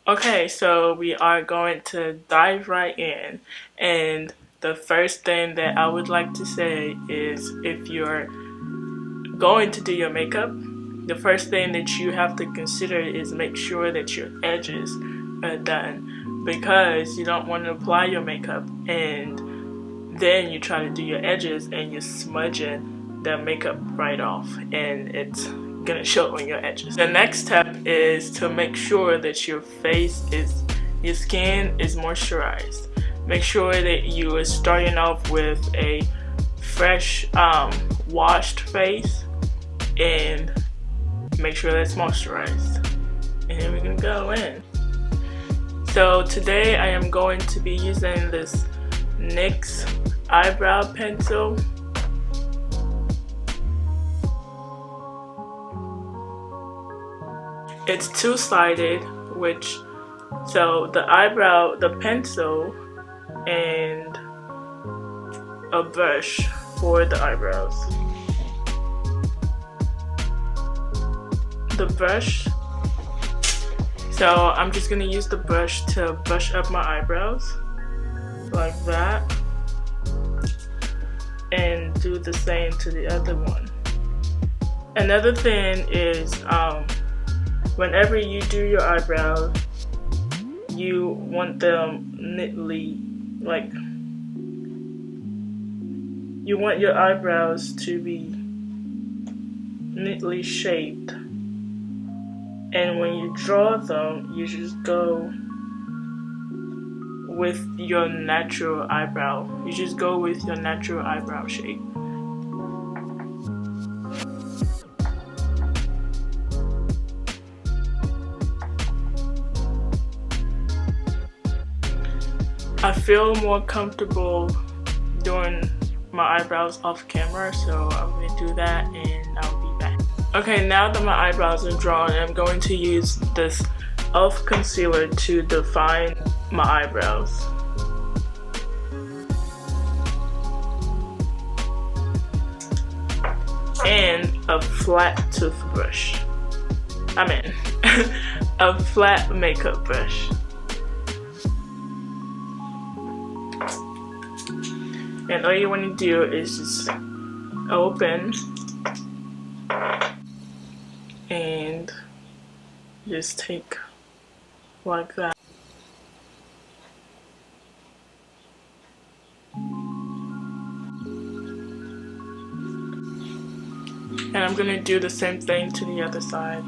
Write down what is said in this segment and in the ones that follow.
Okay, so we are going to dive right in, and the first thing that I would like to say is if you're going to do your makeup, the first thing that you have to consider is make sure that your edges are done, because you don't want to apply your makeup and then you try to do your edges and you're smudging the makeup right off, and it's gonna show on your edges. The next step is to make sure that your skin is moisturized. Make sure that you are starting off with a fresh washed face, and make sure that's moisturized. And then we're gonna go in. So today I am going to be using this NYX Eyebrow Pencil. It's two-sided, so the pencil and a brush for the eyebrows. The brush, so I'm just gonna use the brush to brush up my eyebrows like that, and do the same to the other one. Another thing is whenever you do your eyebrows, you want them neatly, like, you want your eyebrows to be neatly shaped. And when you draw them, you just go with your natural eyebrow. You just go with your natural eyebrow shape. I feel more comfortable doing my eyebrows off camera, so I'm going to do that and I'll be back. Okay, now that my eyebrows are drawn, I'm going to use this e.l.f. concealer to define my eyebrows. And a flat toothbrush. A flat makeup brush. And all you want to do is just open and just take like that. And I'm going to do the same thing to the other side.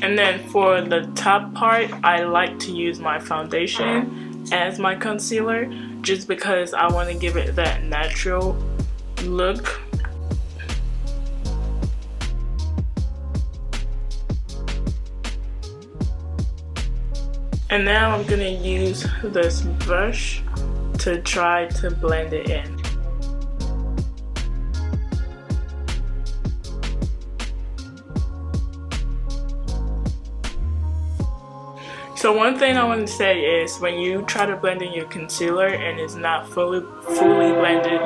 And then for the top part, I like to use my foundation as my concealer, just because I want to give it that natural look. And now I'm going to use this brush to try to blend it in. So one thing I want to say is when you try to blend in your concealer and it's not fully blended.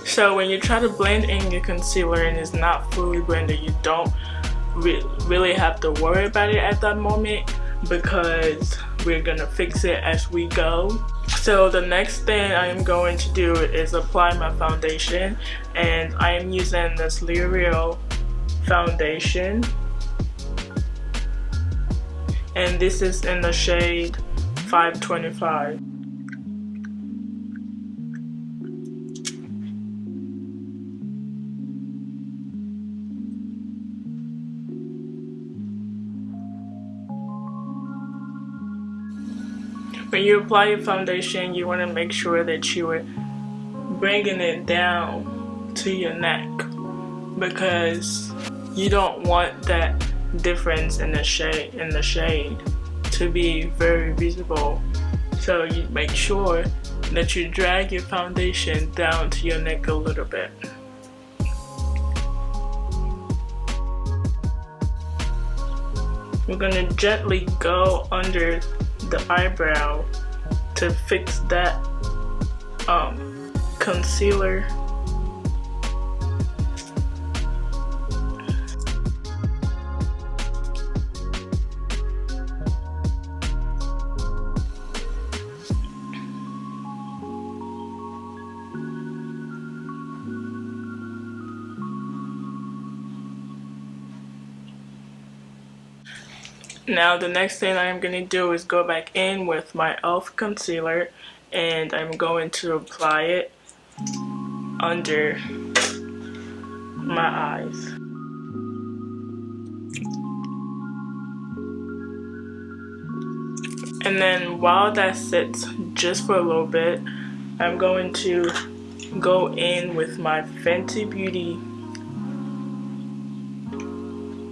So when you try to blend in your concealer and it's not fully blended, you don't really have to worry about it at that moment, because we're gonna fix it as we go. So the next thing I am going to do is apply my foundation, and I am using this L'Oreal foundation, and this is in the shade 525. When you apply your foundation, you want to make sure that you are bringing it down to your neck, because you don't want that difference in the shade to be very visible. So you make sure that you drag your foundation down to your neck a little bit. We're gonna gently go under the eyebrow to fix that concealer. Now the next thing I'm going to do is go back in with my e.l.f. concealer, and I'm going to apply it under my eyes. And then while that sits just for a little bit, I'm going to go in with my Fenty Beauty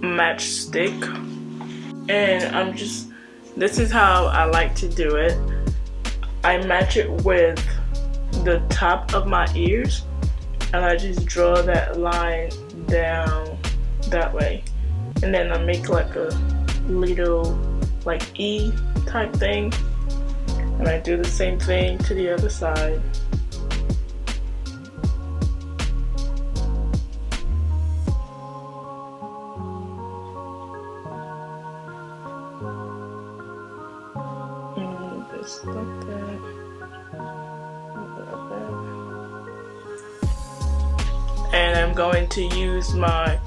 match stick. And this is how I like to do it. I match it with the top of my ears, and I just draw that line down that way. And then I make like a little like E type thing. And I do the same thing to the other side. Just like that. And I'm going to use my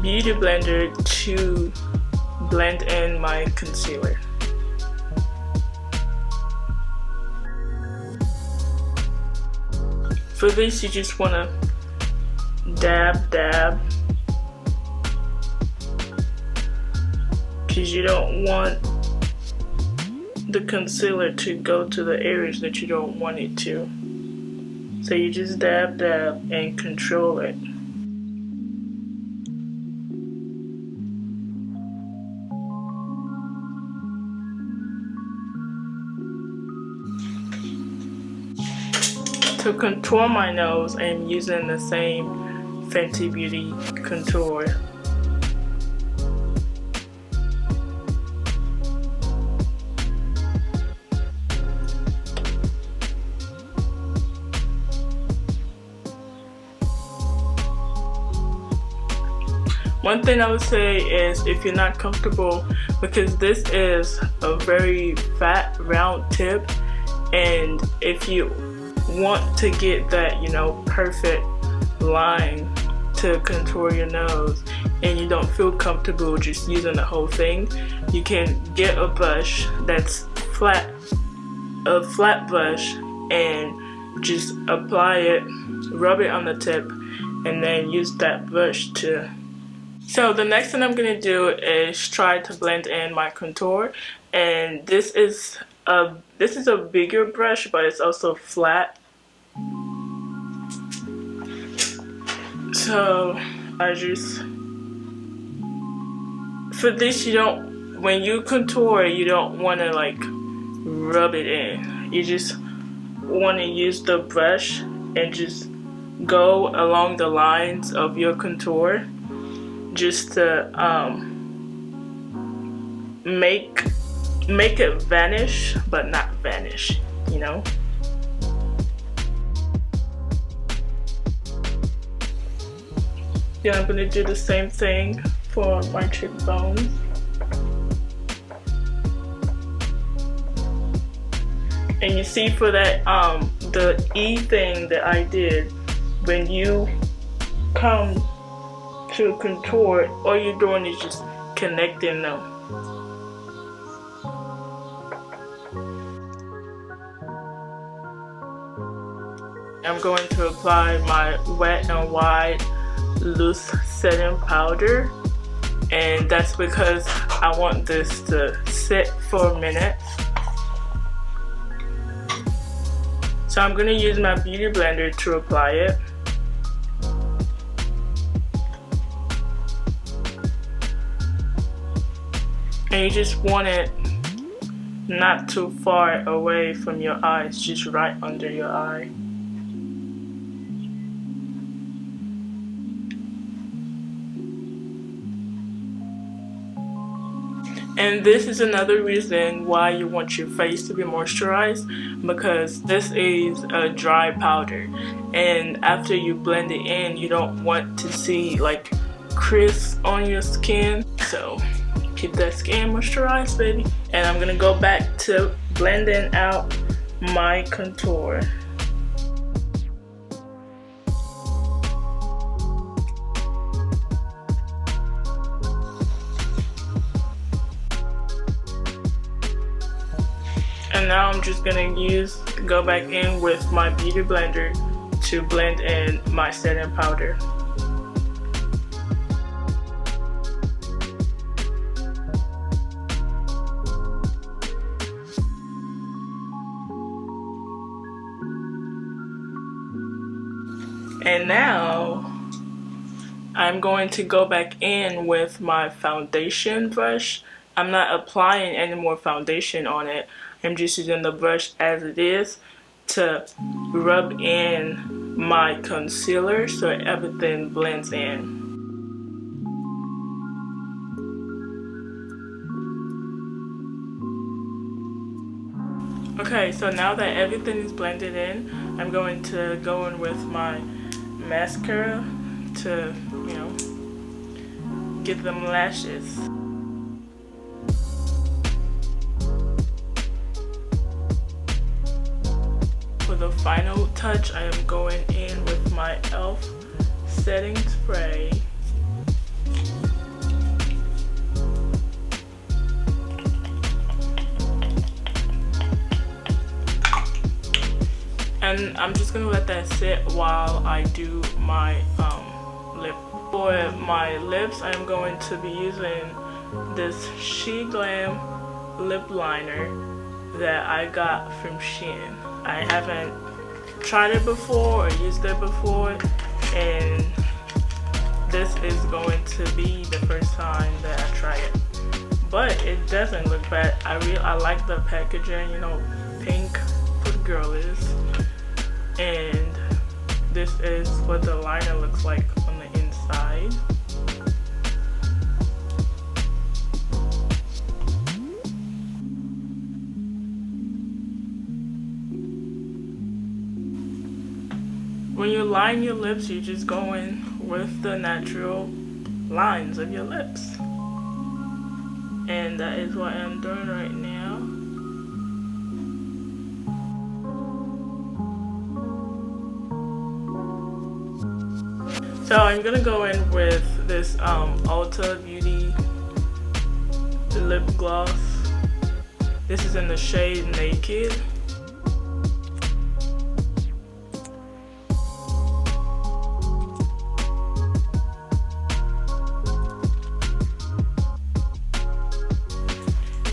beauty blender to blend in my concealer. For this, you just want to dab, because you don't want the concealer to go to the areas that you don't want it to. So you just dab and control it. To contour my nose, I'm using the same Fenty Beauty contour. One thing I would say is, if you're not comfortable, because this is a very fat round tip, and if you want to get that, you know, perfect line to contour your nose and you don't feel comfortable just using the whole thing, you can get a brush that's flat, a flat brush, and just apply it, rub it on the tip, and then use that brush to. So the next thing I'm going to do is try to blend in my contour, and this is a bigger brush, but it's also flat. So I just, for this, when you contour, you don't want to like rub it in. You just want to use the brush and just go along the lines of your contour, just to make it vanish, but not vanish, you know. Yeah, I'm gonna do the same thing for my cheekbones. And you see, for that the E thing that I did, when you come to contour, all you're doing is just connecting them. I'm going to apply my Wet n Wild loose setting powder, and that's because I want this to sit for a minute. So I'm going to use my beauty blender to apply it. And you just want it not too far away from your eyes, just right under your eye. And this is another reason why you want your face to be moisturized, because this is a dry powder, and after you blend it in, you don't want to see like crisp on your skin. So keep that skin moisturized, baby. And I'm gonna go back to blending out my contour. And now I'm just gonna go back in with my beauty blender to blend in my setting powder. And now I'm going to go back in with my foundation brush. I'm not applying any more foundation on it. I'm just using the brush as it is to rub in my concealer so everything blends in. Okay, so now that everything is blended in, I'm going to go in with my mascara to, you know, get them lashes. For the final touch, I am going in with my e.l.f. setting spray. And I'm just gonna let that sit while I do my lip. For my lips, I'm going to be using this SheGlam Lip Liner that I got from Shein. I haven't tried it before or used it before, and this is going to be the first time that I try it. But it doesn't look bad. I like the packaging, you know, pink for the girlies. And this is what the liner looks like on the inside. When you line your lips, you just go in with the natural lines of your lips. And that is what I'm doing right now. So I'm gonna go in with this Ulta Beauty lip gloss. This is in the shade Naked.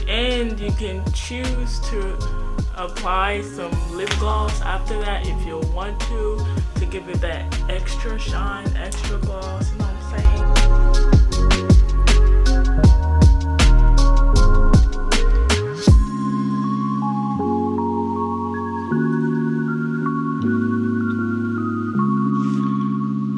And you can choose to apply some lip gloss after that if you want to give it that extra shine, extra gloss, you know what I'm saying?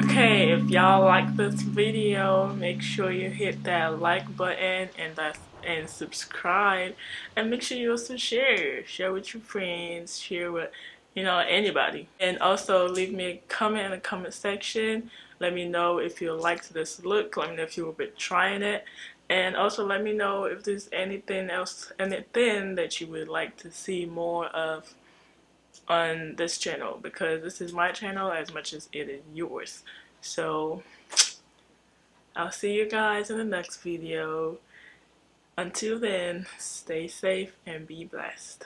Okay, if y'all like this video, make sure you hit that like button and subscribe, and make sure you also share with your friends, share with, you know, anybody. And also leave me a comment in the comment section. Let me know if you liked this look. Let me know if you will be trying it, and also let me know if there's anything that you would like to see more of on this channel, because this is my channel as much as it is yours. So I'll see you guys in the next video. Until then, stay safe and be blessed.